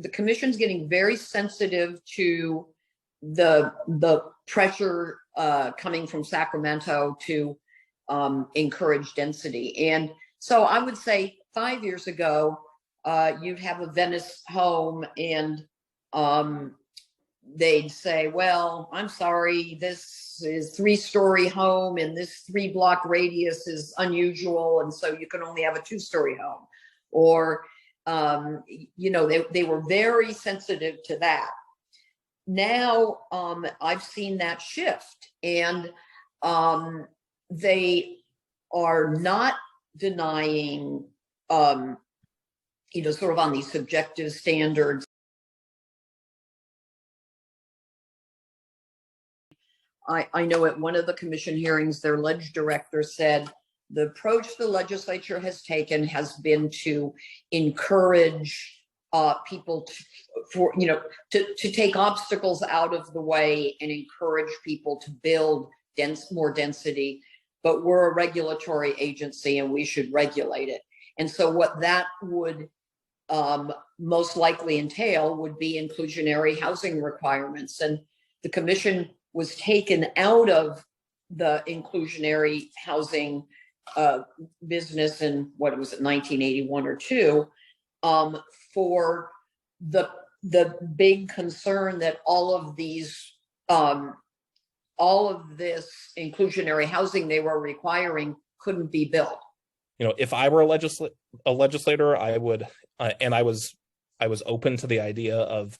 the commission's getting very sensitive to the pressure coming from Sacramento to encourage density. And so I would say 5 years ago, you'd have a Venice home and they'd say, well, I'm sorry, this is 3-story home and this 3-block radius is unusual, and so you can only have a 2-story home. Or, they were very sensitive to that. Now, I've seen that shift, and they are not denying, sort of on these subjective standards. I know at one of the commission hearings, their ledge director said the approach the legislature has taken has been to encourage people to take obstacles out of the way and encourage people to build more density. But we're a regulatory agency and we should regulate it. And so what that would most likely entail would be inclusionary housing requirements. And the commission was taken out of the inclusionary housing business in, what was it, 1981 or 2, for the big concern that all of this inclusionary housing they were requiring couldn't be built. If I were a legislator, I would, and I was open to the idea of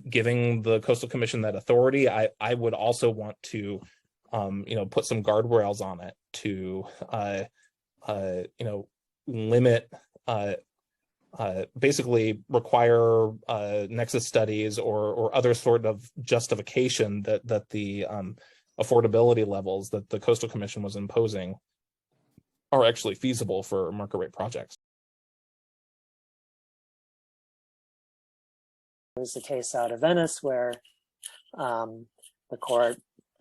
giving the Coastal Commission that authority. I would also want to, put some guardrails on it to, limit, basically require nexus studies or other sort of justification that the affordability levels that the Coastal Commission was imposing are actually feasible for market rate projects. There was a case out of Venice where the court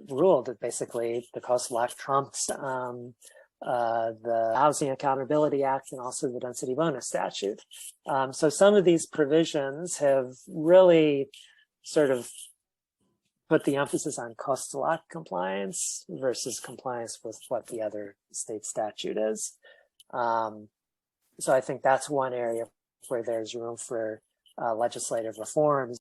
ruled that basically the Coastal Act trumps the Housing Accountability Act and also the density bonus statute. So some of these provisions have really sort of put the emphasis on Coastal Act compliance versus compliance with what the other state statute is. So I think that's one area where there's room for legislative reforms.